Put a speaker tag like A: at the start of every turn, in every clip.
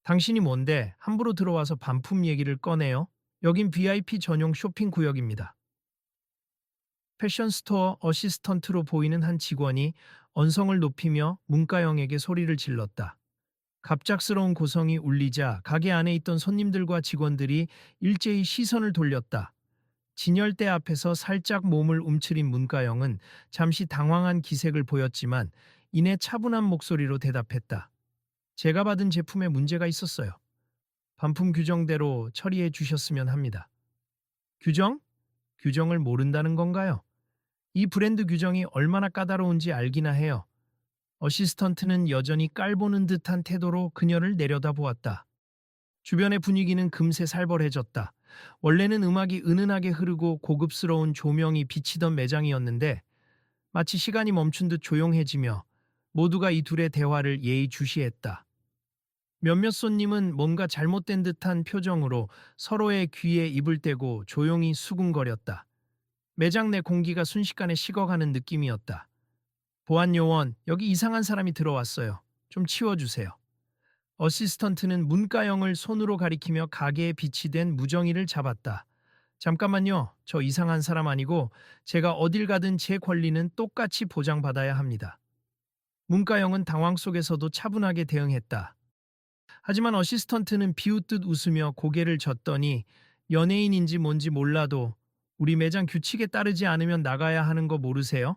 A: 당신이 뭔데 함부로 들어와서 반품 얘기를 꺼내요? 여긴 VIP 전용 쇼핑 구역입니다. 패션 스토어 어시스턴트로 보이는 한 직원이 언성을 높이며 문가영에게 소리를 질렀다. 갑작스러운 고성이 울리자 가게 안에 있던 손님들과 직원들이 일제히 시선을 돌렸다. 진열대 앞에서 살짝 몸을 움츠린 문가영은 잠시 당황한 기색을 보였지만 이내 차분한 목소리로 대답했다. 제가 받은 제품에 문제가 있었어요. 반품 규정대로 처리해 주셨으면 합니다. 규정? 규정을 모른다는 건가요? 이 브랜드 규정이 얼마나 까다로운지 알기나 해요. 어시스턴트는 여전히 깔보는 듯한 태도로 그녀를 내려다보았다. 주변의 분위기는 금세 살벌해졌다. 원래는 음악이 은은하게 흐르고 고급스러운 조명이 비치던 매장이었는데 마치 시간이 멈춘 듯 조용해지며 모두가 이 둘의 대화를 예의주시했다. 몇몇 손님은 뭔가 잘못된 듯한 표정으로 서로의 귀에 입을 대고 조용히 수군거렸다. 매장 내 공기가 순식간에 식어가는 느낌이었다. 보안 요원, 여기 이상한 사람이 들어왔어요. 좀 치워주세요. 어시스턴트는 문가영을 손으로 가리키며 가게에 비치된 무정이를 잡았다. 잠깐만요. 저 이상한 사람 아니고 제가 어딜 가든 제 권리는 똑같이 보장받아야 합니다. 문가영은 당황 속에서도 차분하게 대응했다. 하지만 어시스턴트는 비웃듯 웃으며 고개를 젓더니 연예인인지 뭔지 몰라도 우리 매장 규칙에 따르지 않으면 나가야 하는 거 모르세요?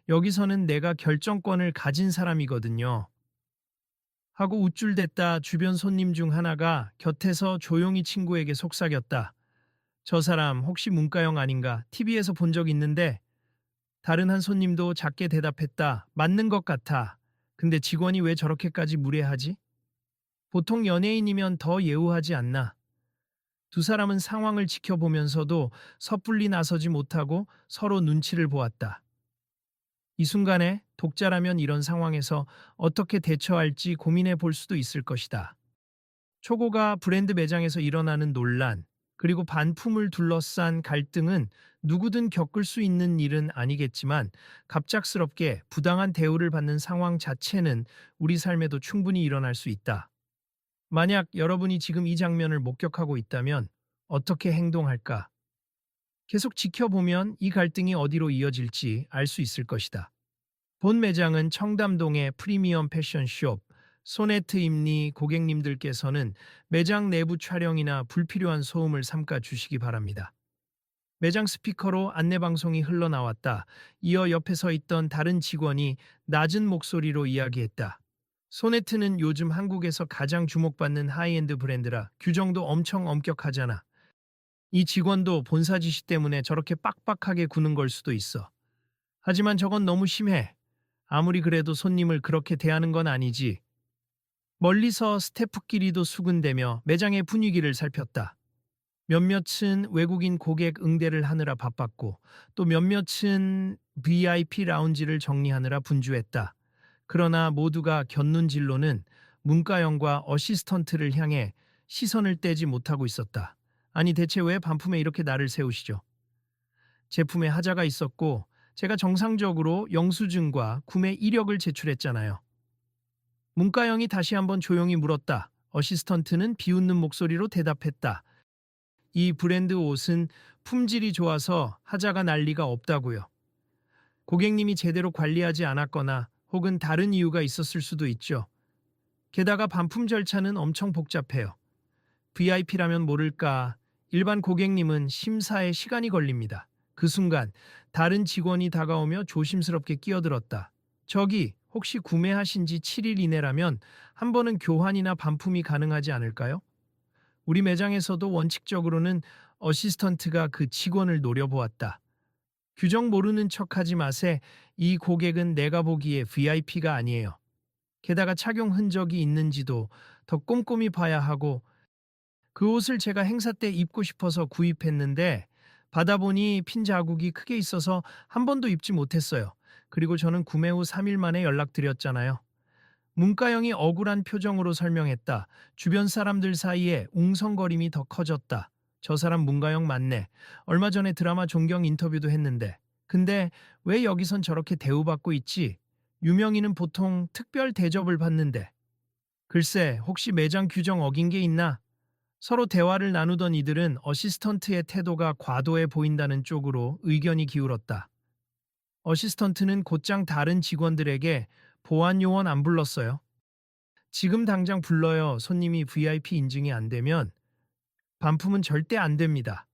A: 여기서는 내가 결정권을 가진 사람이거든요. 하고 우쭐댔다. 주변 손님 중 하나가 곁에서 조용히 친구에게 속삭였다. 저 사람 혹시 문가영 아닌가? TV에서 본 적 있는데. 다른 한 손님도 작게 대답했다. 맞는 것 같아. 근데 직원이 왜 저렇게까지 무례하지? 보통 연예인이면 더 예우하지 않나? 두 사람은 상황을 지켜보면서도 섣불리 나서지 못하고 서로 눈치를 보았다. 이 순간에 독자라면 이런 상황에서 어떻게 대처할지 고민해 볼 수도 있을 것이다. 초고가 브랜드 매장에서 일어나는 논란, 그리고 반품을 둘러싼 갈등은 누구든 겪을 수 있는 일은 아니겠지만 갑작스럽게 부당한 대우를 받는 상황 자체는 우리 삶에도 충분히 일어날 수 있다. 만약 여러분이 지금 이 장면을 목격하고 있다면 어떻게 행동할까? 계속 지켜보면 이 갈등이 어디로 이어질지 알 수 있을 것이다. 본 매장은 청담동의 프리미엄 패션숍, 소네트임니 고객님들께서는 매장 내부 촬영이나 불필요한 소음을 삼가 주시기 바랍니다. 매장 스피커로 안내방송이 흘러나왔다. 이어 옆에 서 있던 다른 직원이 낮은 목소리로 이야기했다. 소네트는 요즘 한국에서 가장 주목받는 하이엔드 브랜드라 규정도 엄청 엄격하잖아. 이 직원도 본사 지시 때문에 저렇게 빡빡하게 구는 걸 수도 있어. 하지만 저건 너무 심해. 아무리 그래도 손님을 그렇게 대하는 건 아니지. 멀리서 스태프끼리도 수군대며 매장의 분위기를 살폈다. 몇몇은 외국인 고객 응대를 하느라 바빴고 또 몇몇은 VIP 라운지를 정리하느라 분주했다. 그러나 모두가 곁눈질로는 문가영과 어시스턴트를 향해 시선을 떼지 못하고 있었다. 아니 대체 왜 반품에 이렇게 나를 세우시죠? 제품에 하자가 있었고 제가 정상적으로 영수증과 구매 이력을 제출했잖아요. 문가영이 다시 한번 조용히 물었다. 어시스턴트는 비웃는 목소리로 대답했다. 이 브랜드 옷은 품질이 좋아서 하자가 날 리가 없다고요. 고객님이 제대로 관리하지 않았거나 혹은 다른 이유가 있었을 수도 있죠. 게다가 반품 절차는 엄청 복잡해요. VIP라면 모를까. 일반 고객님은 심사에 시간이 걸립니다. 그 순간 다른 직원이 다가오며 조심스럽게 끼어들었다. 저기 혹시 구매하신 지 7일 이내라면 한 번은 교환이나 반품이 가능하지 않을까요? 우리 매장에서도 원칙적으로는 어시스턴트가 그 직원을 노려보았다. 규정 모르는 척하지 마세. 이 고객은 내가 보기에 VIP가 아니에요. 게다가 착용 흔적이 있는지도 더 꼼꼼히 봐야 하고 그 옷을 제가 행사 때 입고 싶어서 구입했는데 받아보니 핀 자국이 크게 있어서 한 번도 입지 못했어요. 그리고 저는 구매 후 3일 만에 연락드렸잖아요. 문가영이 억울한 표정으로 설명했다. 주변 사람들 사이에 웅성거림이 더 커졌다. 저 사람 문가영 맞네. 얼마 전에 드라마 존경 인터뷰도 했는데. 근데 왜 여기선 저렇게 대우받고 있지? 유명인은 보통 특별 대접을 받는데. 글쎄, 혹시 매장 규정 어긴 게 있나? 서로 대화를 나누던 이들은 어시스턴트의 태도가 과도해 보인다는 쪽으로 의견이 기울었다. 어시스턴트는 곧장 다른 직원들에게 보안 요원 안 불렀어요. 지금 당장 불러요. 손님이 VIP 인증이 안 되면 반품은 절대 안 됩니다.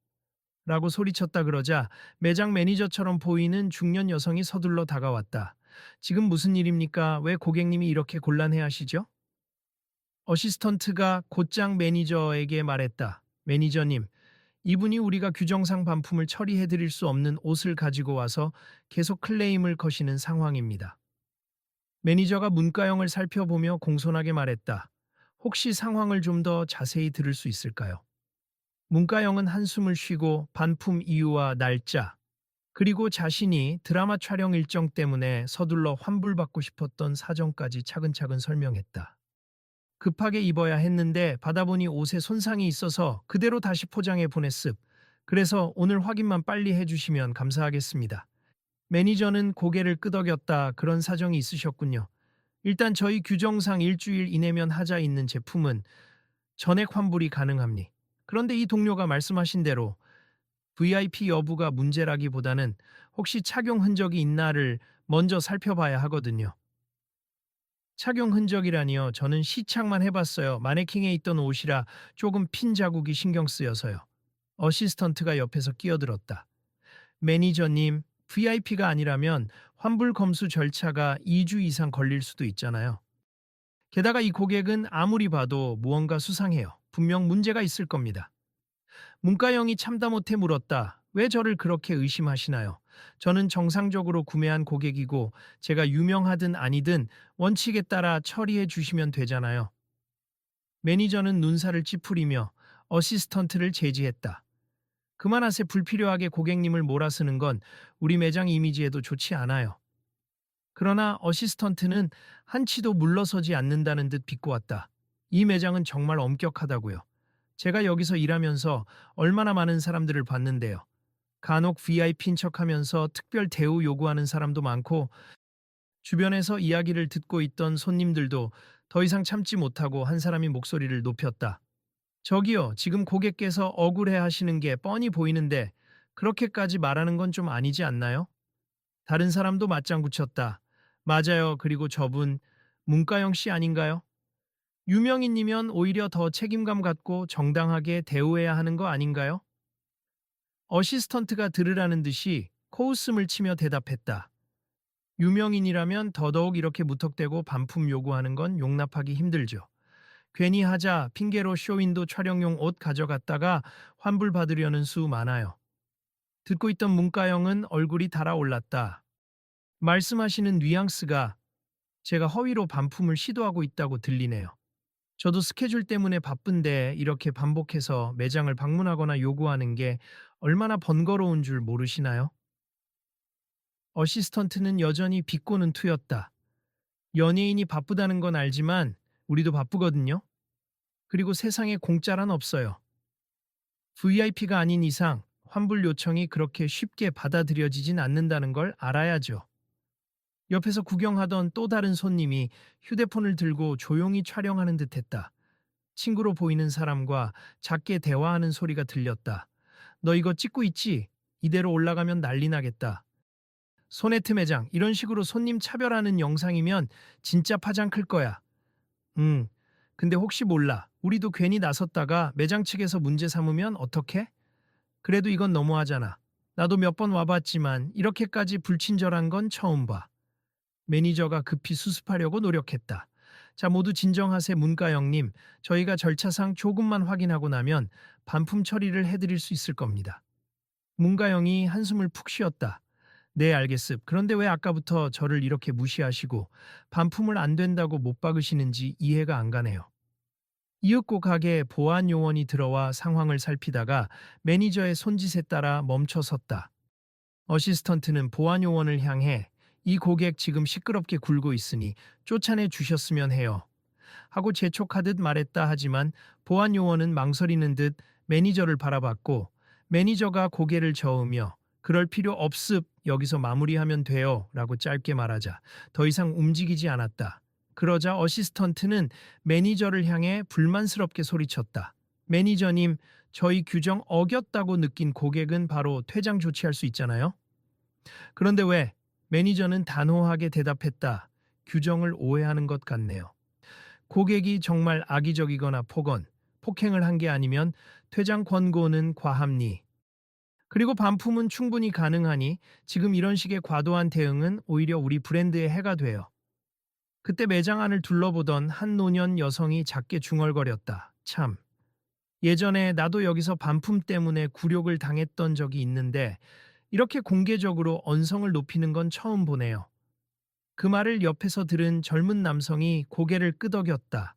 A: 라고 소리쳤다 그러자 매장 매니저처럼 보이는 중년 여성이 서둘러 다가왔다. 지금 무슨 일입니까? 왜 고객님이 이렇게 곤란해 하시죠? 어시스턴트가 곧장 매니저에게 말했다. 매니저님, 이분이 우리가 규정상 반품을 처리해 드릴 수 없는 옷을 가지고 와서 계속 클레임을 거시는 상황입니다. 매니저가 문가영을 살펴보며 공손하게 말했다. 혹시 상황을 좀 더 자세히 들을 수 있을까요? 문가영은 한숨을 쉬고 반품 이유와 날짜, 그리고 자신이 드라마 촬영 일정 때문에 서둘러 환불받고 싶었던 사정까지 차근차근 설명했다. 급하게 입어야 했는데 받아보니 옷에 손상이 있어서 그대로 다시 포장해 보냈습. 그래서 오늘 확인만 빨리 해주시면 감사하겠습니다. 매니저는 고개를 끄덕였다. 그런 사정이 있으셨군요. 일단 저희 규정상 일주일 이내면 하자 있는 제품은 전액 환불이 가능합니. 그런데 이 동료가 말씀하신 대로 VIP 여부가 문제라기보다는 혹시 착용 흔적이 있나를 먼저 살펴봐야 하거든요. 착용 흔적이라니요. 저는 시착만 해봤어요. 마네킹에 있던 옷이라 조금 핀 자국이 신경 쓰여서요. 어시스턴트가 옆에서 끼어들었다. 매니저님, VIP가 아니라면 환불 검수 절차가 2주 이상 걸릴 수도 있잖아요. 게다가 이 고객은 아무리 봐도 무언가 수상해요. 분명 문제가 있을 겁니다. 문가영이 참다 못해 물었다. 왜 저를 그렇게 의심하시나요? 저는 정상적으로 구매한 고객이고 제가 유명하든 아니든 원칙에 따라 처리해 주시면 되잖아요. 매니저는 눈살을 찌푸리며 어시스턴트를 제지했다. 그만하세. 불필요하게 고객님을 몰아쓰는 건 우리 매장 이미지에도 좋지 않아요. 그러나 어시스턴트는 한치도 물러서지 않는다는 듯 비꼬았다. 이 매장은 정말 엄격하다고요. 제가 여기서 일하면서 얼마나 많은 사람들을 봤는데요. 간혹 VIP인 척하면서 특별 대우 요구하는 사람도 많고 주변에서 이야기를 듣고 있던 손님들도 더 이상 참지 못하고 한 사람이 목소리를 높였다. 저기요, 지금 고객께서 억울해 하시는 게 뻔히 보이는데 그렇게까지 말하는 건 좀 아니지 않나요? 다른 사람도 맞장구 쳤다. 맞아요. 그리고 저분 문가영 씨 아닌가요? 유명인이면 오히려 더 책임감 갖고 정당하게 대우해야 하는 거 아닌가요? 어시스턴트가 들으라는 듯이 코웃음을 치며 대답했다. 유명인이라면 더더욱 이렇게 무턱대고 반품 요구하는 건 용납하기 힘들죠. 괜히 하자 핑계로 쇼윈도 촬영용 옷 가져갔다가 환불받으려는 수 많아요. 듣고 있던 문가영은 얼굴이 달아올랐다. 말씀하시는 뉘앙스가 제가 허위로 반품을 시도하고 있다고 들리네요. 저도 스케줄 때문에 바쁜데 이렇게 반복해서 매장을 방문하거나 요구하는 게 얼마나 번거로운 줄 모르시나요? 어시스턴트는 여전히 비꼬는 투였다. 연예인이 바쁘다는 건 알지만 우리도 바쁘거든요. 그리고 세상에 공짜란 없어요. VIP가 아닌 이상 환불 요청이 그렇게 쉽게 받아들여지진 않는다는 걸 알아야죠. 옆에서 구경하던 또 다른 손님이 휴대폰을 들고 조용히 촬영하는 듯 했다. 친구로 보이는 사람과 작게 대화하는 소리가 들렸다. 너 이거 찍고 있지? 이대로 올라가면 난리 나겠다. 소네트 매장, 이런 식으로 손님 차별하는 영상이면 진짜 파장 클 거야. 응. 근데 혹시 몰라. 우리도 괜히 나섰다가 매장 측에서 문제 삼으면 어떡해? 그래도 이건 너무하잖아. 나도 몇 번 와봤지만 이렇게까지 불친절한 건 처음 봐. 매니저가 급히 수습하려고 노력했다. 자, 모두 진정하세. 문가영님. 저희가 절차상 조금만 확인하고 나면 반품 처리를 해드릴 수 있을 겁니다. 문가영이 한숨을 푹 쉬었다. 네, 알겠습. 그런데 왜 아까부터 저를 이렇게 무시하시고 반품을 안 된다고 못 박으시는지 이해가 안 가네요. 이윽고 가게 보안 요원이 들어와 상황을 살피다가 매니저의 손짓에 따라 멈춰 섰다. 어시스턴트는 보안 요원을 향해 이 고객 지금 시끄럽게 굴고 있으니 쫓아내 주셨으면 해요. 하고 재촉하듯 말했다. 하지만 보안 요원은 망설이는 듯 매니저를 바라봤고 매니저가 고개를 저으며 그럴 필요 없습. 여기서 마무리하면 돼요. 라고 짧게 말하자 더 이상 움직이지 않았다. 그러자 어시스턴트는 매니저를 향해 불만스럽게 소리쳤다. 매니저님, 저희 규정 어겼다고 느낀 고객은 바로 퇴장 조치할 수 있잖아요? 그런데 왜? 매니저는 단호하게 대답했다. 규정을 오해하는 것 같네요. 고객이 정말 악의적이거나 폭행을 한 게 아니면 퇴장 권고는 과합니. 그리고 반품은 충분히 가능하니 지금 이런 식의 과도한 대응은 오히려 우리 브랜드에 해가 돼요. 그때 매장 안을 둘러보던 한 노년 여성이 작게 중얼거렸다. 참. 예전에 나도 여기서 반품 때문에 굴욕을 당했던 적이 있는데 이렇게 공개적으로 언성을 높이는 건 처음 보네요. 그 말을 옆에서 들은 젊은 남성이 고개를 끄덕였다.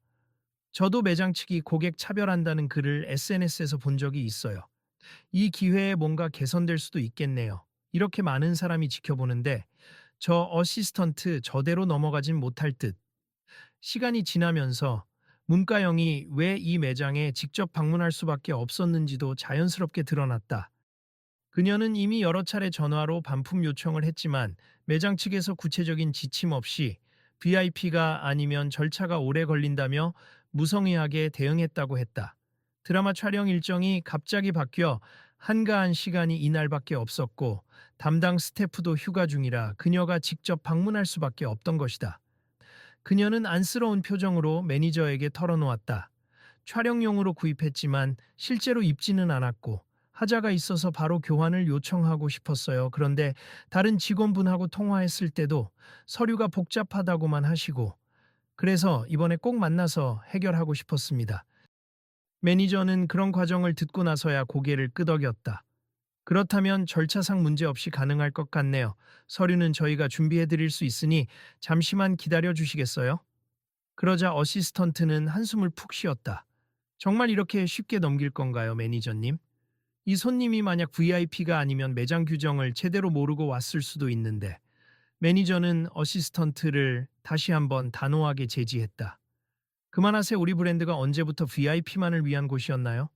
A: 저도 매장 측이 고객 차별한다는 글을 SNS에서 본 적이 있어요. 이 기회에 뭔가 개선될 수도 있겠네요. 이렇게 많은 사람이 지켜보는데 저 어시스턴트 저대로 넘어가진 못할 듯. 시간이 지나면서 문가영이 왜 이 매장에 직접 방문할 수밖에 없었는지도 자연스럽게 드러났다. 그녀는 이미 여러 차례 전화로 반품 요청을 했지만 매장 측에서 구체적인 지침 없이 VIP가 아니면 절차가 오래 걸린다며 무성의하게 대응했다고 했다. 드라마 촬영 일정이 갑자기 바뀌어 한가한 시간이 이날밖에 없었고 담당 스태프도 휴가 중이라 그녀가 직접 방문할 수밖에 없던 것이다. 그녀는 안쓰러운 표정으로 매니저에게 털어놓았다. 촬영용으로 구입했지만 실제로 입지는 않았고 하자가 있어서 바로 교환을 요청하고 싶었어요. 그런데 다른 직원분하고 통화했을 때도 서류가 복잡하다고만 하시고 그래서 이번에 꼭 만나서 해결하고 싶었습니다. 매니저는 그런 과정을 듣고 나서야 고개를 끄덕였다. 그렇다면 절차상 문제없이 가능할 것 같네요. 서류는 저희가 준비해 드릴 수 있으니 잠시만 기다려 주시겠어요? 그러자 어시스턴트는 한숨을 푹 쉬었다. 정말 이렇게 쉽게 넘길 건가요, 매니저님? 이 손님이 만약 VIP가 아니면 매장 규정을 제대로 모르고 왔을 수도 있는데 매니저는 어시스턴트를 다시 한번 단호하게 제지했다. 그만하세요. 우리 브랜드가 언제부터 VIP만을 위한 곳이었나요?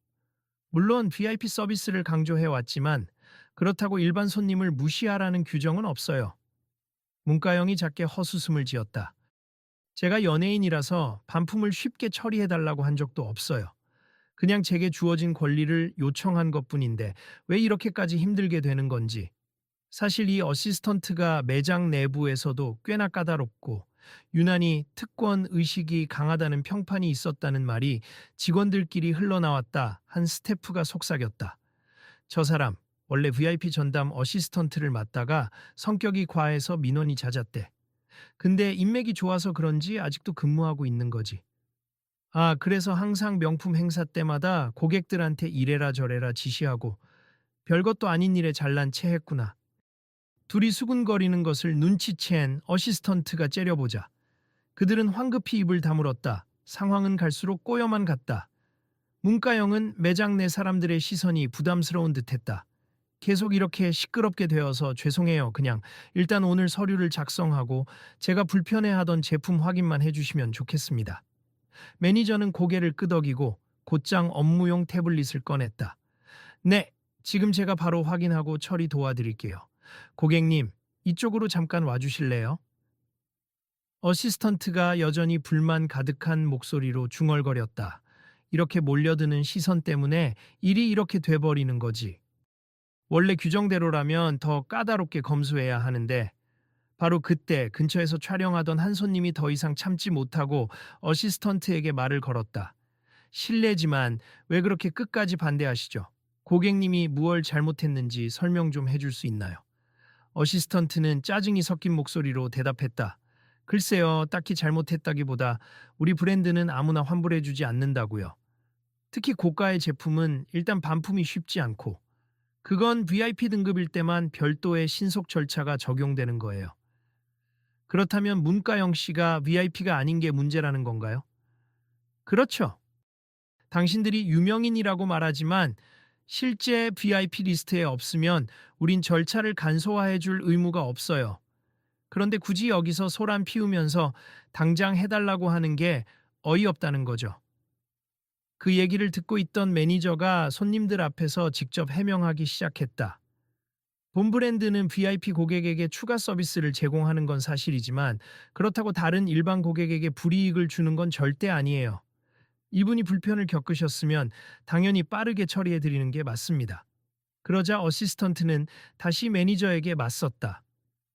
A: 물론 VIP 서비스를 강조해 왔지만 그렇다고 일반 손님을 무시하라는 규정은 없어요. 문가영이 작게 헛웃음을 지었다. 제가 연예인이라서 반품을 쉽게 처리해달라고 한 적도 없어요. 그냥 제게 주어진 권리를 요청한 것뿐인데 왜 이렇게까지 힘들게 되는 건지. 사실 이 어시스턴트가 매장 내부에서도 꽤나 까다롭고 유난히 특권 의식이 강하다는 평판이 있었다는 말이 직원들끼리 흘러나왔다 한 스태프가 속삭였다. 저 사람 원래 VIP 전담 어시스턴트를 맡다가 성격이 과해서 민원이 잦았대. 근데 인맥이 좋아서 그런지 아직도 근무하고 있는 거지. 아, 그래서 항상 명품 행사 때마다 고객들한테 이래라 저래라 지시하고 별것도 아닌 일에 잘난 체 했구나. 둘이 수군거리는 것을 눈치챈 어시스턴트가 째려보자. 그들은 황급히 입을 다물었다. 상황은 갈수록 꼬여만 갔다. 문가영은 매장 내 사람들의 시선이 부담스러운 듯했다. 계속 이렇게 시끄럽게 되어서 죄송해요. 그냥 일단 오늘 서류를 작성하고 제가 불편해하던 제품 확인만 해주시면 좋겠습니다. 매니저는 고개를 끄덕이고 곧장 업무용 태블릿을 꺼냈다. 네, 지금 제가 바로 확인하고 처리 도와드릴게요. 고객님, 이쪽으로 잠깐 와주실래요? 어시스턴트가 여전히 불만 가득한 목소리로 중얼거렸다. 이렇게 몰려드는 시선 때문에 일이 이렇게 돼버리는 거지. 원래 규정대로라면 더 까다롭게 검수해야 하는데 바로 그때 근처에서 촬영하던 한 손님이 더 이상 참지 못하고 어시스턴트에게 말을 걸었다. 실례지만 왜 그렇게 끝까지 반대하시죠? 고객님이 무얼 잘못했는지 설명 좀 해줄 수 있나요? 어시스턴트는 짜증이 섞인 목소리로 대답했다. 글쎄요, 딱히 잘못했다기보다 우리 브랜드는 아무나 환불해주지 않는다고요. 특히 고가의 제품은 일단 반품이 쉽지 않고 그건 VIP 등급일 때만 별도의 신속 절차가 적용되는 거예요. 그렇다면 문가영 씨가 VIP가 아닌 게 문제라는 건가요? 그렇죠. 당신들이 유명인이라고 말하지만 실제 VIP 리스트에 없으면 우린 절차를 간소화해 줄 의무가 없어요. 그런데 굳이 여기서 소란 피우면서 당장 해달라고 하는 게 어이없다는 거죠. 그 얘기를 듣고 있던 매니저가 손님들 앞에서 직접 해명하기 시작했다. 본 브랜드는 VIP 고객에게 추가 서비스를 제공하는 건 사실이지만 그렇다고 다른 일반 고객에게 불이익을 주는 건 절대 아니에요. 이분이 불편을 겪으셨으면 당연히 빠르게 처리해 드리는 게 맞습니다. 그러자 어시스턴트는 다시 매니저에게 맞섰다.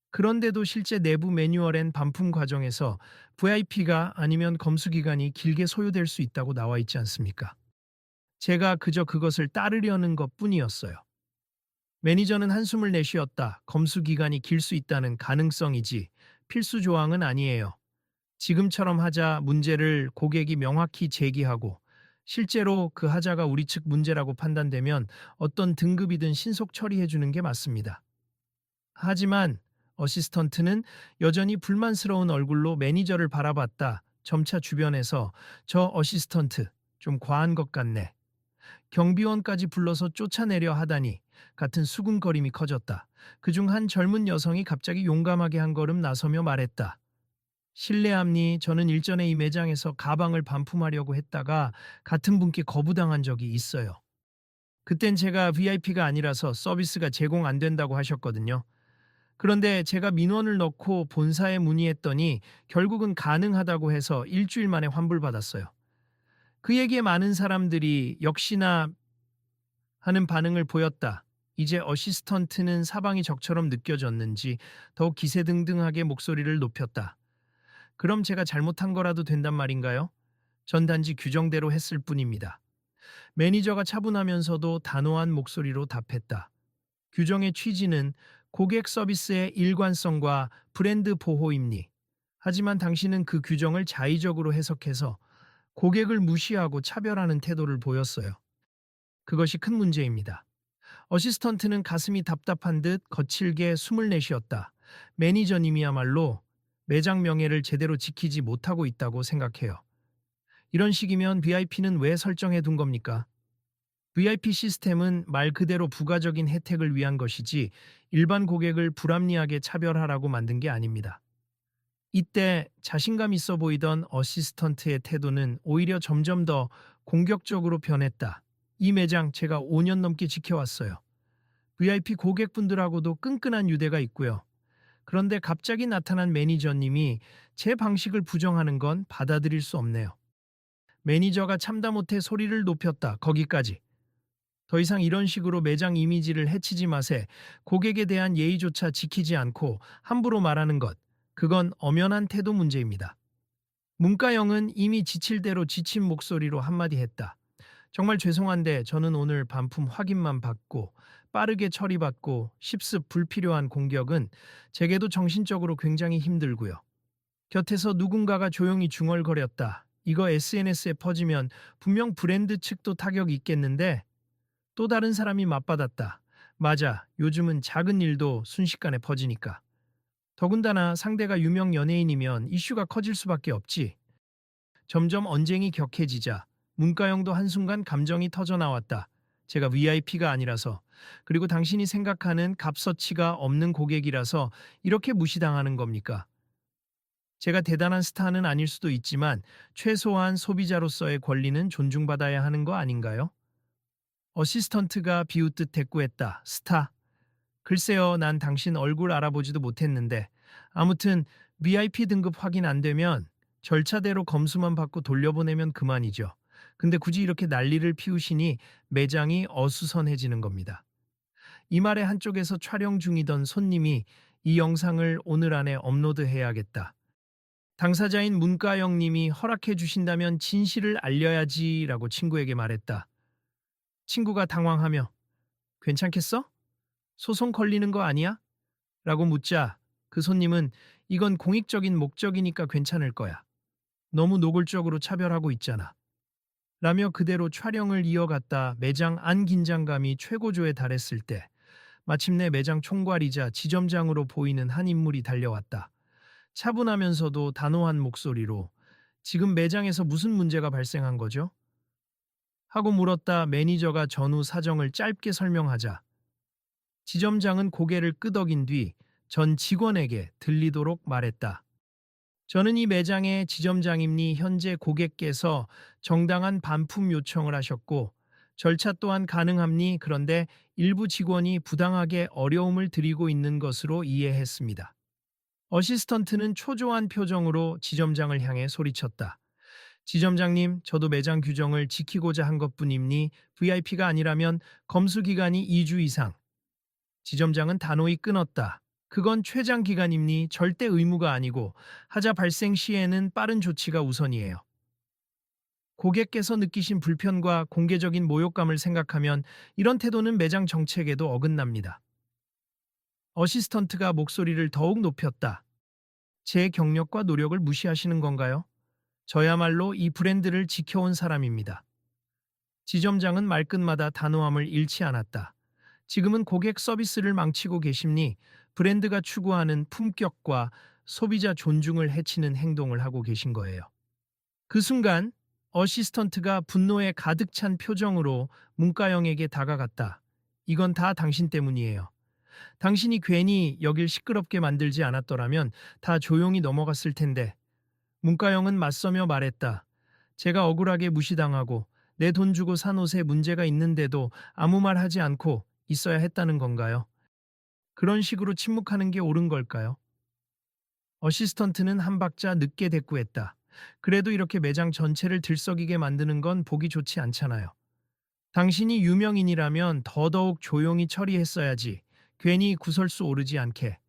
A: 그런데도 실제 내부 매뉴얼엔 반품 과정에서 VIP가 아니면 검수 기간이 길게 소요될 수 있다고 나와 있지 않습니까? 제가 그저 그것을 따르려는 것 뿐이었어요. 매니저는 한숨을 내쉬었다. 검수 기간이 길 수 있다는 가능성이지 필수 조항은 아니에요. 지금처럼 하자 문제를 고객이 명확히 제기하고 실제로 그 하자가 우리 측 문제라고 판단되면 어떤 등급이든 신속 처리해 주는 게 맞습니다. 하지만 어시스턴트는 여전히 불만스러운 얼굴로 매니저를 바라봤다. 점차 주변에서 저 어시스턴트 좀 과한 것 같네. 경비원까지 불러서 쫓아내려 하다니 같은 수군거림이 커졌다. 그중 한 젊은 여성이 갑자기 용감하게 한 걸음 나서며 말했다. 실례합니 저는 일전에 이 매장에서 가방을 반품하려고 했다가 같은 분께 거부당한 적이 있어요. 그땐 제가 VIP가 아니라서 서비스가 제공 안 된다고 하셨거든요. 그런데 제가 민원을 넣고 본사에 문의했더니 결국은 가능하다고 해서 일주일 만에 환불받았어요. 그 얘기에 많은 사람들이 역시나 하는 반응을 보였다. 이제 어시스턴트는 사방이 적처럼 느껴졌는지 더욱 기세등등하게 목소리를 높였다. 그럼 제가 잘못한 거라도 된단 말인가요? 전 단지 규정대로 했을 뿐입니다. 매니저가 차분하면서도 단호한 목소리로 답했다. 규정의 취지는 고객 서비스의 일관성과 브랜드 보호입니. 하지만 당신은 그 규정을 자의적으로 해석해서 고객을 무시하고 차별하는 태도를 보였어요. 그것이 큰 문제입니다. 어시스턴트는 가슴이 답답한 듯 거칠게 숨을 내쉬었다. 매니저님이야말로 매장 명예를 제대로 지키지 못하고 있다고 생각해요. 이런 식이면 VIP는 왜 설정해 둔 겁니까? VIP 시스템은 말 그대로 부가적인 혜택을 위한 것이지 일반 고객을 불합리하게 차별하라고 만든 게 아닙니다. 이때 자신감 있어 보이던 어시스턴트의 태도는 오히려 점점 더 공격적으로 변했다. 이 매장 제가 5년 넘게 지켜왔어요. VIP 고객분들하고도 끈끈한 유대가 있고요. 그런데 갑자기 나타난 매니저님이 제 방식을 부정하는 건 받아들일 수 없네요. 매니저가 참다 못해 소리를 높였다. 거기까지. 더 이상 이런 식으로 매장 이미지를 해치지 마세. 고객에 대한 예의조차 지키지 않고 함부로 말하는 것. 그건 엄연한 태도 문제입니다. 문가영은 이미 지칠 대로 지친 목소리로 한마디 했다. 정말 죄송한데 저는 오늘 반품 확인만 받고 빠르게 처리받고 십습 불필요한 공격은 제게도 정신적으로 굉장히 힘들고요. 곁에서 누군가가 조용히 중얼거렸다. 이거 SNS에 퍼지면 분명 브랜드 측도 타격이 있겠는데 또 다른 사람이 맞받았다. 맞아. 요즘은 작은 일도 순식간에 퍼지니까. 더군다나 상대가 유명 연예인이면 이슈가 커질 수밖에 없지. 점점 언쟁이 격해지자 문가영도 한순간 감정이 터져 나왔다. 제가 VIP가 아니라서 그리고 당신이 생각하는 값어치가 없는 고객이라서 이렇게 무시당하는 겁니까? 제가 대단한 스타는 아닐 수도 있지만 최소한 소비자로서의 권리는 존중받아야 하는 거 아닌가요? 어시스턴트가 비웃듯 대꾸했다. 스타? 글쎄요, 난 당신 얼굴 알아보지도 못했는데. 아무튼 VIP 등급 확인 안 되면 절차대로 검수만 받고 돌려보내면 그만이죠. 근데 굳이 이렇게 난리를 피우시니 매장이 어수선해지는 겁니다. 이 말의 한쪽에서 촬영 중이던 손님이 이 영상을 오늘 안에 업로드해야겠다. 당사자인 문가영 님이 허락해 주신다면 진실을 알려야지라고 친구에게 말했다. 친구가 당황하며 괜찮겠어? 소송 걸리는 거 아니야? 라고 묻자 그 손님은 이건 공익적인 목적이니까 괜찮을 거야. 너무 노골적으로 차별하고 있잖아. 라며 그대로 촬영을 이어갔다. 매장 안 긴장감이 최고조에 달했을 때 마침내 매장 총괄이자 지점장으로 보이는 한 인물이 달려왔다. 차분하면서도 단호한 목소리로 지금 매장에서 무슨 문제가 발생한 거죠? 하고 물었다. 매니저가 전후 사정을 짧게 설명하자 지점장은 고개를 끄덕인 뒤 전 직원에게 들리도록 말했다. 저는 이 매장의 지점장입니 현재 고객께서 정당한 반품 요청을 하셨고 절차 또한 가능합니? 그런데 일부 직원이 부당하게 어려움을 드리고 있는 것으로 이해했습니다. 어시스턴트는 초조한 표정으로 지점장을 향해 소리쳤다. 지점장님, 저도 매장 규정을 지키고자 한 것뿐이니 VIP가 아니라면 검수 기간이 2주 이상. 지점장은 단호히 끊었다. 그건 최장 기간임니 절대 의무가 아니고 하자 발생 시에는 빠른 조치가 우선이에요. 고객께서 느끼신 불편과 공개적인 모욕감을 생각하면 이런 태도는 매장 정책에도 어긋납니다. 어시스턴트가 목소리를 더욱 높였다. 제 경력과 노력을 무시하시는 건가요? 저야말로 이 브랜드를 지켜온 사람입니다. 지점장은 말끝마다 단호함을 잃지 않았다. 지금은 고객 서비스를 망치고 계심니 브랜드가 추구하는 품격과 소비자 존중을 해치는 행동을 하고 계신 거예요. 그 순간 어시스턴트가 분노에 가득 찬 표정으로 문가영에게 다가갔다. 이건 다 당신 때문이에요. 당신이 괜히 여길 시끄럽게 만들지 않았더라면 다 조용히 넘어갔을 텐데. 문가영은 맞서며 말했다. 제가 억울하게 무시당하고 내 돈 주고 산 옷에 문제가 있는데도 아무 말 하지 않고 있어야 했다는 건가요? 그런 식으로 침묵하는 게 옳은 걸까요? 어시스턴트는 한 박자 늦게 대꾸했다. 그래도 이렇게 매장 전체를 들썩이게 만드는 건 보기 좋지 않잖아요. 당신이 유명인이라면 더더욱 조용히 처리했어야지. 괜히 구설수 오르지 않게.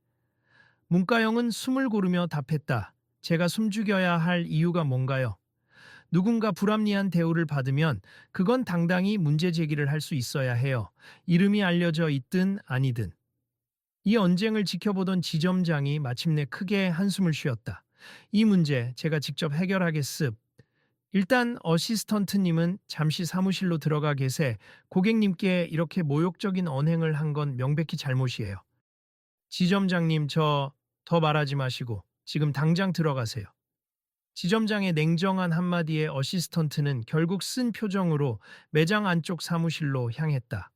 A: 문가영은 숨을 고르며 답했다. 제가 숨죽여야 할 이유가 뭔가요? 누군가 불합리한 대우를 받으면 그건 당당히 문제 제기를 할 수 있어야 해요. 이름이 알려져 있든 아니든. 이 언쟁을 지켜보던 지점장이 마침내 크게 한숨을 쉬었다. 이 문제 제가 직접 해결하겠습. 일단 어시스턴트님은 잠시 사무실로 들어가 계세. 고객님께 이렇게 모욕적인 언행을 한 건 명백히 잘못이에요. 지점장님, 더 말하지 마시고 지금 당장 들어가세요. 지점장의 냉정한 한마디에 어시스턴트는 결국 쓴 표정으로 매장 안쪽 사무실로 향했다.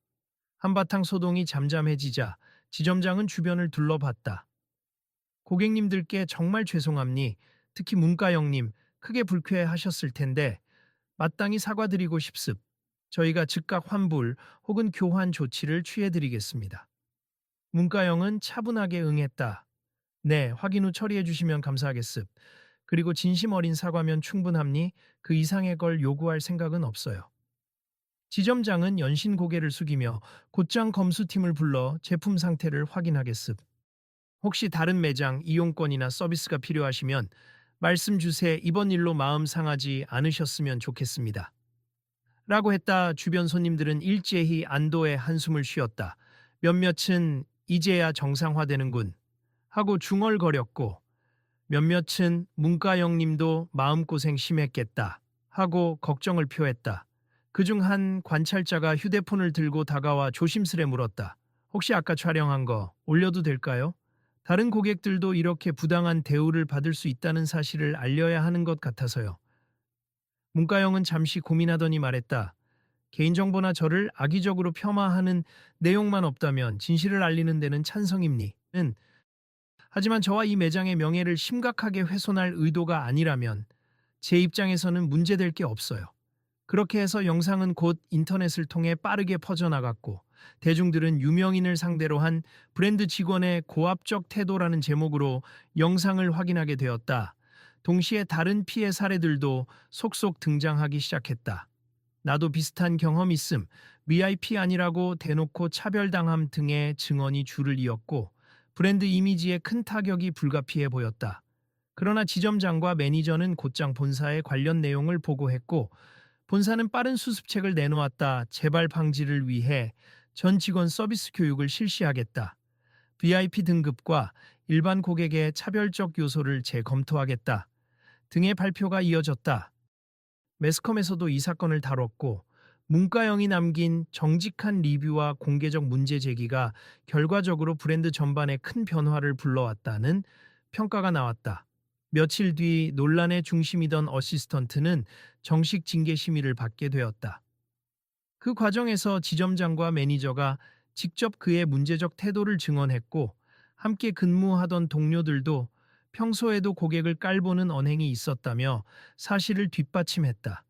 A: 한바탕 소동이 잠잠해지자 지점장은 주변을 둘러봤다. 고객님들께 정말 죄송합니. 특히 문가영님 크게 불쾌하셨을 텐데 마땅히 사과드리고 싶습. 저희가 즉각 환불 혹은 교환 조치를 취해드리겠습니다. 문가영은 차분하게 응했다. 네, 확인 후 처리해 주시면 감사하겠습. 그리고 진심 어린 사과면 충분합니? 그 이상의 걸 요구할 생각은 없어요. 지점장은 연신 고개를 숙이며 곧장 검수팀을 불러 제품 상태를 확인하겠습. 혹시 다른 매장 이용권이나 서비스가 필요하시면 말씀 주세. 이번 일로 마음 상하지 않으셨으면 좋겠습니다. 라고 했다. 주변 손님들은 일제히 안도의 한숨을 쉬었다. 몇몇은 이제야 정상화되는군 하고 중얼거렸고 몇몇은 문가영님도 마음고생 심했겠다 하고 걱정을 표했다. 그중 한 관찰자가 휴대폰을 들고 다가와 조심스레 물었다. 혹시 아까 촬영한 거 올려도 될까요? 다른 고객들도 이렇게 부당한 대우를 받을 수 있다는 사실을 알려야 하는 것 같아서요. 문가영은 잠시 고민하더니 말했다. 개인정보나 저를 악의적으로 폄하하는 내용만 없다면 진실을 알리는 데는 찬성입니. 하지만 저와 이 매장의 명예를 심각하게 훼손할 의도가 아니라면 제 입장에서는 문제될 게 없어요. 그렇게 해서 영상은 곧 인터넷을 통해 빠르게 퍼져나갔고 대중들은 유명인을 상대로 한 브랜드 직원의 고압적 태도라는 제목으로 영상을 확인하게 되었다. 동시에 다른 피해 사례들도 속속 등장하기 시작했다. 나도 비슷한 경험 있음, VIP 아니라고 대놓고 차별당함 등의 증언이 줄을 이었고 브랜드 이미지에 큰 타격이 불가피해 보였다. 그러나 지점장과 매니저는 곧장 본사에 관련 내용을 보고했고 본사는 빠른 수습책을 내놓았다. 재발 방지를 위해 전 직원 서비스 교육을 실시하겠다. VIP 등급과 일반 고객의 차별적 요소를 재검토하겠다. 등의 발표가 이어졌다. 매스컴에서도 이 사건을 다뤘고 문가영이 남긴 정직한 리뷰와 공개적 문제 제기가 결과적으로 브랜드 전반에 큰 변화를 불러왔다는 평가가 나왔다. 며칠 뒤 논란의 중심이던 어시스턴트는 정식 징계 심의를 받게 되었다. 그 과정에서 지점장과 매니저가 직접 그의 문제적 태도를 증언했고 함께 근무하던 동료들도 평소에도 고객을 깔보는 언행이 있었다며 사실을 뒷받침했다.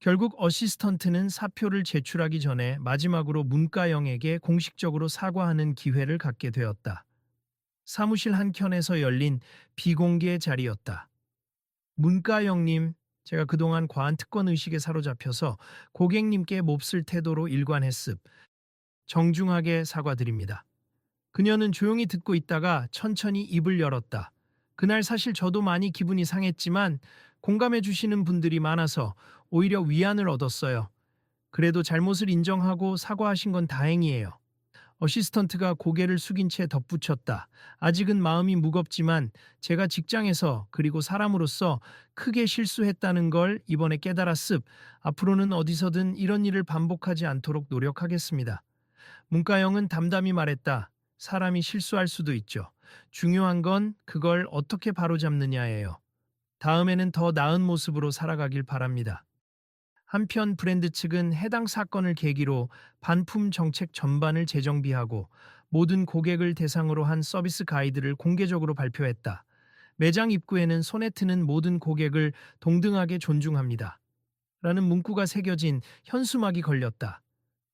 A: 결국 어시스턴트는 사표를 제출하기 전에 마지막으로 문과영에게 공식적으로 사과하는 기회를 갖게 되었다. 사무실 한켠에서 열린 비공개 자리였다. 문과영님, 제가 그동안 과한 특권 의식에 사로잡혀서 고객님께 몹쓸 태도로 일관했습. 정중하게 사과드립니다. 그녀는 조용히 듣고 있다가 천천히 입을 열었다. 그날 사실 저도 많이 기분이 상했지만 공감해 주시는 분들이 많아서 오히려 위안을 얻었어요. 그래도 잘못을 인정하고 사과하신 건 다행이에요. 어시스턴트가 고개를 숙인 채 덧붙였다. 아직은 마음이 무겁지만 제가 직장에서 그리고 사람으로서 크게 실수했다는 걸 이번에 깨달았습. 앞으로는 어디서든 이런 일을 반복하지 않도록 노력하겠습니다. 문과영은 담담히 말했다. 사람이 실수할 수도 있죠. 중요한 건 그걸 어떻게 바로잡느냐예요. 다음에는 더 나은 모습으로 살아가길 바랍니다. 한편 브랜드 측은 해당 사건을 계기로 반품 정책 전반을 재정비하고 모든 고객을 대상으로 한 서비스 가이드를 공개적으로 발표했다. 매장 입구에는 손에 트는 모든 고객을 동등하게 존중합니다. 라는 문구가 새겨진 현수막이 걸렸다.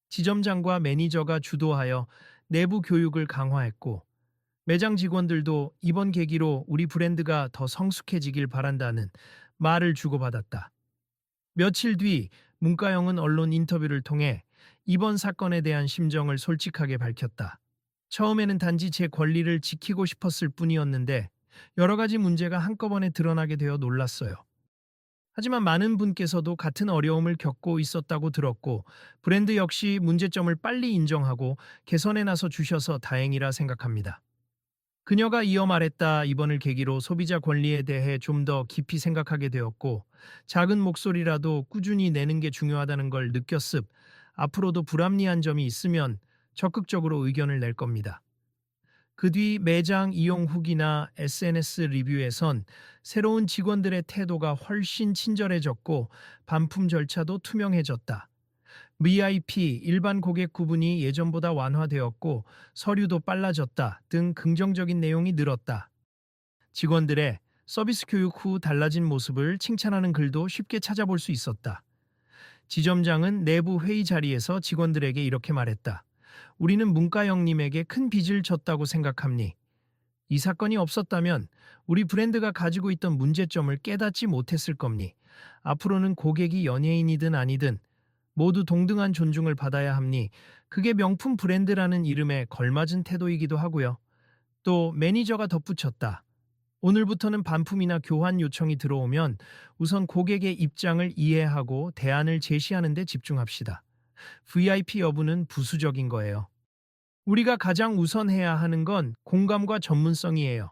A: 지점장과 매니저가 주도하여 내부 교육을 강화했고 매장 직원들도 이번 계기로 우리 브랜드가 더 성숙해지길 바란다는 말을 주고받았다. 며칠 뒤 문과영은 언론 인터뷰를 통해 이번 사건에 대한 심정을 솔직하게 밝혔다. 처음에는 단지 제 권리를 지키고 싶었을 뿐이었는데 여러 가지 문제가 한꺼번에 드러나게 되어 놀랐어요. 하지만 많은 분께서도 같은 어려움을 겪고 있었다고 들었고 브랜드 역시 문제점을 빨리 인정하고 개선해 나서 주셔서 다행이라 생각합니다. 그녀가 이어 말했다. 이번을 계기로 소비자 권리에 대해 좀 더 깊이 생각하게 되었고 작은 목소리라도 꾸준히 내는 게 중요하다는 걸 느꼈습. 앞으로도 불합리한 점이 있으면 적극적으로 의견을 낼 겁니다. 그 뒤 매장 이용 후기나 SNS 리뷰에선 새로운 직원들의 태도가 훨씬 친절해졌고 반품 절차도 투명해졌다. VIP, 일반 고객 구분이 예전보다 완화되었고 서류도 빨라졌다 등 긍정적인 내용이 늘었다. 직원들의 서비스 교육 후 달라진 모습을 칭찬하는 글도 쉽게 찾아볼 수 있었다. 지점장은 내부 회의 자리에서 직원들에게 이렇게 말했다. 우리는 문과영님에게 큰 빚을 졌다고 생각합니. 이 사건이 없었다면 우리 브랜드가 가지고 있던 문제점을 깨닫지 못했을 겁니. 앞으로는 고객이 연예인이든 아니든 모두 동등한 존중을 받아야 합니. 그게 명품 브랜드라는 이름에 걸맞은 태도이기도 하고요. 또 매니저가 덧붙였다. 오늘부터는 반품이나 교환 요청이 들어오면 우선 고객의 입장을 이해하고 대안을 제시하는 데 집중합시다. VIP 여부는 부수적인 거예요. 우리가 가장 우선해야 하는 건 공감과 전문성이에요.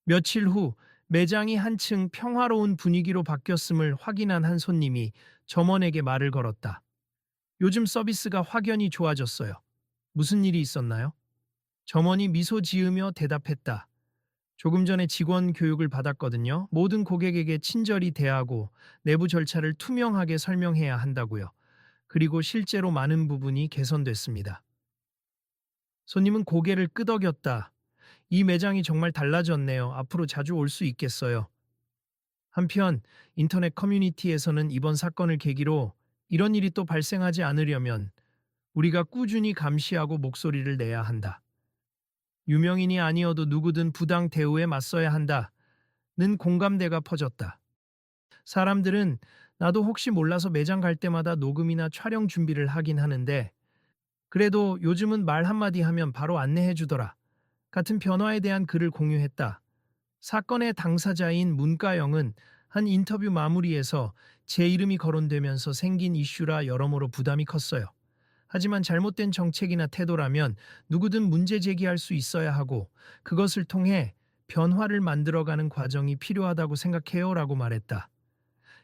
A: 며칠 후 매장이 한층 평화로운 분위기로 바뀌었음을 확인한 한 손님이 점원에게 말을 걸었다. 요즘 서비스가 확연히 좋아졌어요. 무슨 일이 있었나요? 점원이 미소 지으며 대답했다. 조금 전에 직원 교육을 받았거든요. 모든 고객에게 친절히 대하고 내부 절차를 투명하게 설명해야 한다고요. 그리고 실제로 많은 부분이 개선됐습니다. 손님은 고개를 끄덕였다. 이 매장이 정말 달라졌네요. 앞으로 자주 올 수 있겠어요. 한편 인터넷 커뮤니티에서는 이번 사건을 계기로 이런 일이 또 발생하지 않으려면 우리가 꾸준히 감시하고 목소리를 내야 한다. 유명인이 아니어도 누구든 부당 대우에 맞서야 한다는 공감대가 퍼졌다. 사람들은 나도 혹시 몰라서 매장 갈 때마다 녹음이나 촬영 준비를 하긴 하는데 그래도 요즘은 말 한마디 하면 바로 안내해 주더라. 같은 변화에 대한 글을 공유했다. 사건의 당사자인 문과영은 한 인터뷰 마무리에서 제 이름이 거론되면서 생긴 이슈라 여러모로 부담이 컸어요. 하지만 잘못된 정책이나 태도라면 누구든 문제 제기할 수 있어야 하고 그것을 통해 변화를 만들어가는 과정이 필요하다고 생각해요 라고 말했다.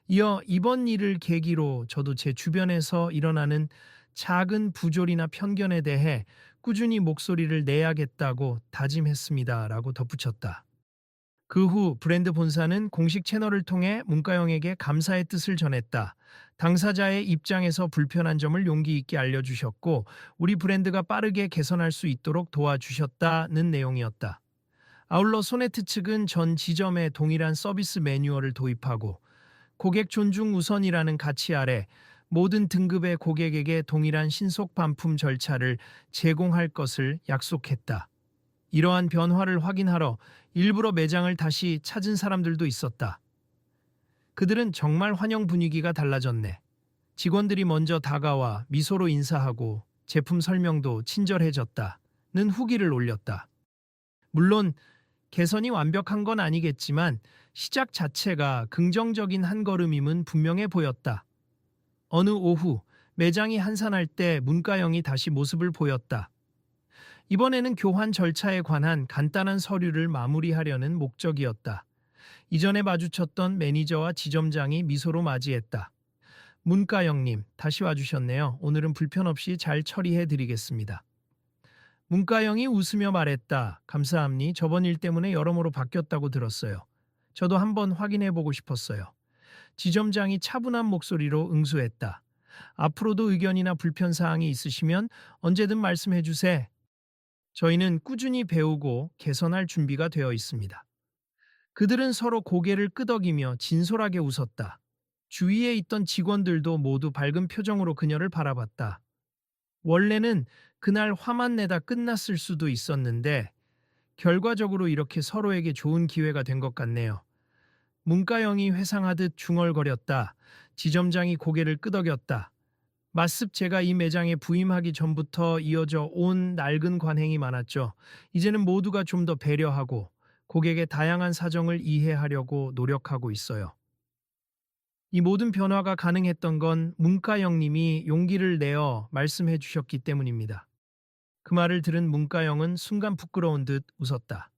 A: 이어 이번 일을 계기로 저도 제 주변에서 일어나는 작은 부조리나 편견에 대해 꾸준히 목소리를 내야겠다고 다짐했습니다 라고 덧붙였다. 그 후 브랜드 본사는 공식 채널을 통해 문과영에게 감사의 뜻을 전했다. 당사자의 입장에서 불편한 점을 용기 있게 알려주셨고 우리 브랜드가 빠르게 개선할 수 있도록 도와주셨다는 내용이었다. 아울러 소네트 측은 전 지점에 동일한 서비스 매뉴얼을 도입하고 고객 존중 우선이라는 가치 아래 모든 등급의 고객에게 동일한 신속 반품 절차를 제공할 것을 약속했다. 이러한 변화를 확인하러 일부러 매장을 다시 찾은 사람들도 있었다. 그들은 정말 환영 분위기가 달라졌네. 직원들이 먼저 다가와 미소로 인사하고 제품 설명도 친절해졌다는 후기를 올렸다. 물론 개선이 완벽한 건 아니겠지만 시작 자체가 긍정적인 한 걸음임은 분명해 보였다. 어느 오후 매장이 한산할 때 문가영이 다시 모습을 보였다. 이번에는 교환 절차에 관한 간단한 서류를 마무리하려는 목적이었다. 이전에 마주쳤던 매니저와 지점장이 미소로 맞이했다. 문가영님, 다시 와주셨네요. 오늘은 불편 없이 잘 처리해 드리겠습니다. 문가영이 웃으며 말했다. 감사합니. 저번 일 때문에 여러모로 바뀌었다고 들었어요. 저도 한번 확인해 보고 싶었어요. 지점장이 차분한 목소리로 응수했다. 앞으로도 의견이나 불편사항이 있으시면 언제든 말씀해 주세요. 저희는 꾸준히 배우고 개선할 준비가 되어 있습니다. 그들은 서로 고개를 끄덕이며 진솔하게 웃었다. 주위에 있던 직원들도 모두 밝은 표정으로 그녀를 바라봤다. 원래는 그날 화만 내다 끝났을 수도 있었는데 결과적으로 이렇게 서로에게 좋은 기회가 된 것 같네요. 문가영이 회상하듯 중얼거렸다. 지점장이 고개를 끄덕였다. 마습 제가 이 매장에 부임하기 전부터 이어져 온 낡은 관행이 많았죠. 이제는 모두가 좀 더 배려하고 고객의 다양한 사정을 이해하려고 노력하고 있어요. 이 모든 변화가 가능했던 건 문가영님이 용기를 내어 말씀해 주셨기 때문입니다. 그 말을 들은 문가영은 순간 부끄러운 듯 웃었다.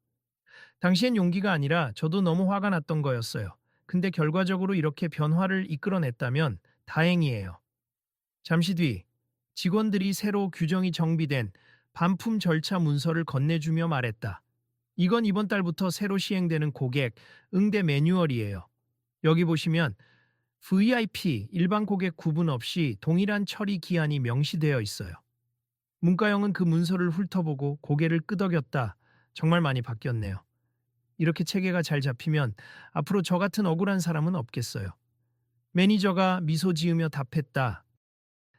A: 당시엔 용기가 아니라 저도 너무 화가 났던 거였어요. 근데 결과적으로 이렇게 변화를 이끌어냈다면 다행이에요. 잠시 뒤 직원들이 새로 규정이 정비된 반품 절차 문서를 건네주며 말했다. 이건 이번 달부터 새로 시행되는 고객 응대 매뉴얼이에요. 여기 보시면 VIP, 일반 고객 구분 없이 동일한 처리 기한이 명시되어 있어요. 문가영은 그 문서를 훑어보고 고개를 끄덕였다. 정말 많이 바뀌었네요. 이렇게 체계가 잘 잡히면 앞으로 저 같은 억울한 사람은 없겠어요. 매니저가 미소 지으며 답했다.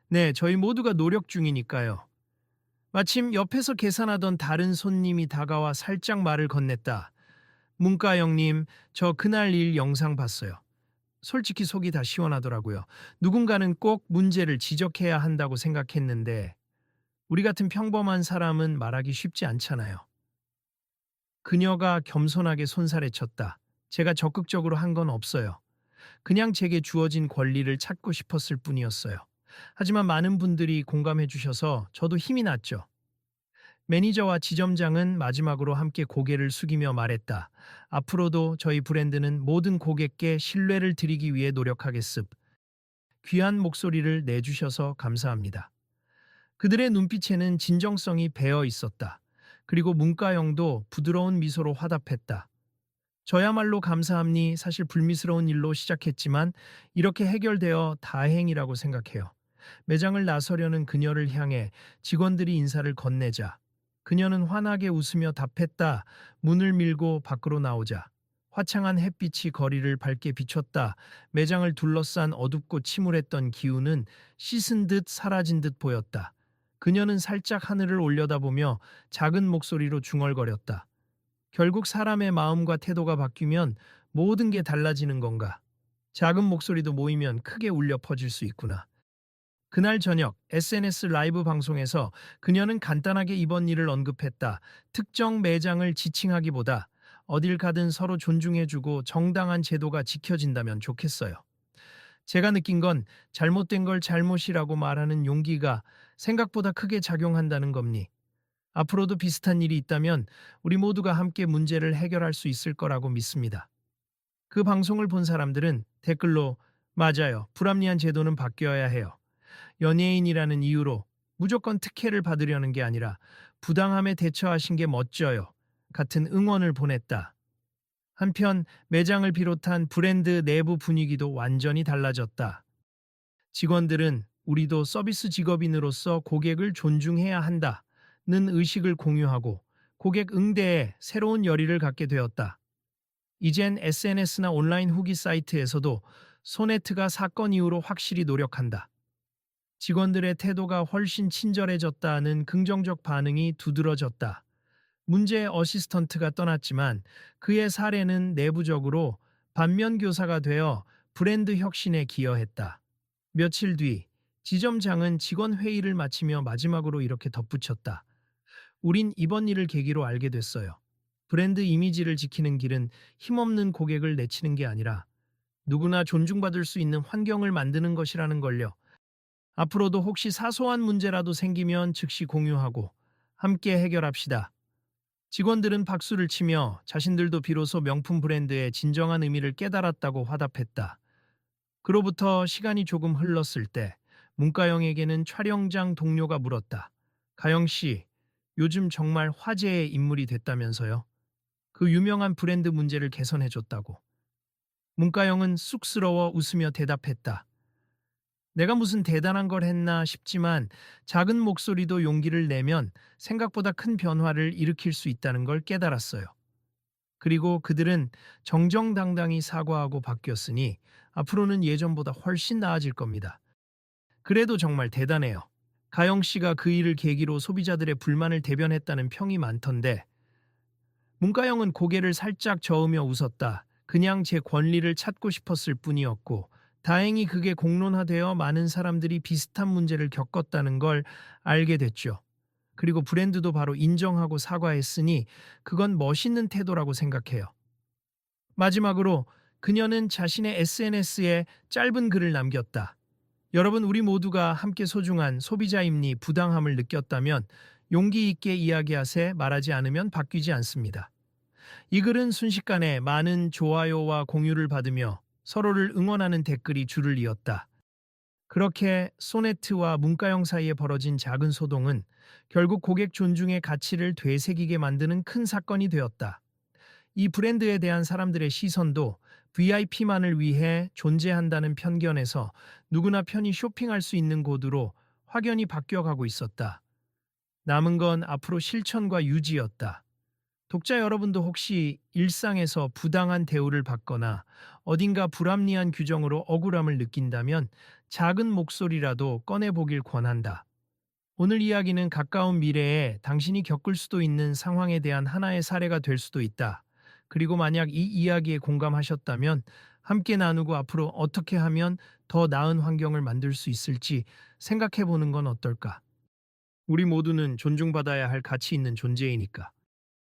A: 네, 저희 모두가 노력 중이니까요. 마침 옆에서 계산하던 다른 손님이 다가와 살짝 말을 건넸다. 문가영님, 저 그날 일 영상 봤어요. 솔직히 속이 다 시원하더라고요. 누군가는 꼭 문제를 지적해야 한다고 생각했는데 우리 같은 평범한 사람은 말하기 쉽지 않잖아요. 그녀가 겸손하게 손살에 쳤다. 제가 적극적으로 한 건 없어요. 그냥 제게 주어진 권리를 찾고 싶었을 뿐이었어요. 하지만 많은 분들이 공감해 주셔서 저도 힘이 났죠. 매니저와 지점장은 마지막으로 함께 고개를 숙이며 말했다. 앞으로도 저희 브랜드는 모든 고객께 신뢰를 드리기 위해 노력하겠습. 귀한 목소리를 내주셔서 감사합니다. 그들의 눈빛에는 진정성이 배어 있었다. 그리고 문가영도 부드러운 미소로 화답했다. 저야말로 감사합니. 사실 불미스러운 일로 시작했지만 이렇게 해결되어 다행이라고 생각해요. 매장을 나서려는 그녀를 향해 직원들이 인사를 건네자 그녀는 환하게 웃으며 답했다. 문을 밀고 밖으로 나오자 화창한 햇빛이 거리를 밝게 비췄다. 매장을 둘러싼 어둡고 침울했던 기운은 씻은 듯 사라진 듯 보였다. 그녀는 살짝 하늘을 올려다보며 작은 목소리로 중얼거렸다. 결국 사람의 마음과 태도가 바뀌면 모든 게 달라지는 건가? 작은 목소리도 모이면 크게 울려 퍼질 수 있구나. 그날 저녁 SNS 라이브 방송에서 그녀는 간단하게 이번 일을 언급했다. 특정 매장을 지칭하기보다 어딜 가든 서로 존중해주고 정당한 제도가 지켜진다면 좋겠어요. 제가 느낀 건 잘못된 걸 잘못이라고 말하는 용기가 생각보다 크게 작용한다는 겁니. 앞으로도 비슷한 일이 있다면 우리 모두가 함께 문제를 해결할 수 있을 거라고 믿습니다. 그 방송을 본 사람들은 댓글로 맞아요. 불합리한 제도는 바뀌어야 해요. 연예인이라는 이유로 무조건 특혜를 받으려는 게 아니라 부당함에 대처하신 게 멋져요. 같은 응원을 보냈다. 한편 매장을 비롯한 브랜드 내부 분위기도 완전히 달라졌다. 직원들은 우리도 서비스 직업인으로서 고객을 존중해야 한다는 의식을 공유하고 고객 응대에 새로운 열의를 갖게 되었다. 이젠 SNS나 온라인 후기 사이트에서도 소네트가 사건 이후로 확실히 노력한다. 직원들의 태도가 훨씬 친절해졌다는 긍정적 반응이 두드러졌다. 문제의 어시스턴트가 떠났지만 그의 사례는 내부적으로 반면교사가 되어 브랜드 혁신에 기여했다. 며칠 뒤 지점장은 직원 회의를 마치며 마지막으로 이렇게 덧붙였다. 우린 이번 일을 계기로 알게 됐어요. 브랜드 이미지를 지키는 길은 힘없는 고객을 내치는 게 아니라 누구나 존중받을 수 있는 환경을 만드는 것이라는 걸요. 앞으로도 혹시 사소한 문제라도 생기면 즉시 공유하고 함께 해결합시다. 직원들은 박수를 치며 자신들도 비로소 명품 브랜드의 진정한 의미를 깨달았다고 화답했다. 그로부터 시간이 조금 흘렀을 때 문가영에게는 촬영장 동료가 물었다. 가영 씨, 요즘 정말 화제의 인물이 됐다면서요? 그 유명한 브랜드 문제를 개선해줬다고. 문가영은 쑥스러워 웃으며 대답했다. 내가 무슨 대단한 걸 했나 싶지만 작은 목소리도 용기를 내면 생각보다 큰 변화를 일으킬 수 있다는 걸 깨달았어요. 그리고 그들은 정정당당히 사과하고 바뀌었으니 앞으로는 예전보다 훨씬 나아질 겁니다. 그래도 정말 대단해요. 가영 씨가 그 일을 계기로 소비자들의 불만을 대변했다는 평이 많던데 문가영은 고개를 살짝 저으며 웃었다. 그냥 제 권리를 찾고 싶었을 뿐이었고 다행히 그게 공론화되어 많은 사람들이 비슷한 문제를 겪었다는 걸 알게 됐죠. 그리고 브랜드도 바로 인정하고 사과했으니 그건 멋있는 태도라고 생각해요. 마지막으로 그녀는 자신의 SNS에 짧은 글을 남겼다. 여러분, 우리 모두가 함께 소중한 소비자임니 부당함을 느꼈다면 용기 있게 이야기하세. 말하지 않으면 바뀌지 않습니다. 이 글은 순식간에 많은 좋아요와 공유를 받으며 서로를 응원하는 댓글이 줄을 이었다. 그렇게 소네트와 문가영 사이에 벌어진 작은 소동은 결국 고객 존중의 가치를 되새기게 만드는 큰 사건이 되었다. 이 브랜드에 대한 사람들의 시선도 VIP만을 위해 존재한다는 편견에서 누구나 편히 쇼핑할 수 있는 곳으로 확연히 바뀌어가고 있었다. 남은 건 앞으로 실천과 유지였다. 독자 여러분도 혹시 일상에서 부당한 대우를 받거나 어딘가 불합리한 규정으로 억울함을 느낀다면 작은 목소리라도 꺼내보길 권한다. 오늘 이야기는 가까운 미래에 당신이 겪을 수도 있는 상황에 대한 하나의 사례가 될 수도 있다. 그리고 만약 이 이야기에 공감하셨다면 함께 나누고 앞으로 어떻게 하면 더 나은 환경을 만들 수 있을지 생각해 보는 건 어떨까? 우리 모두는 존중받아야 할 가치 있는 존재이니까.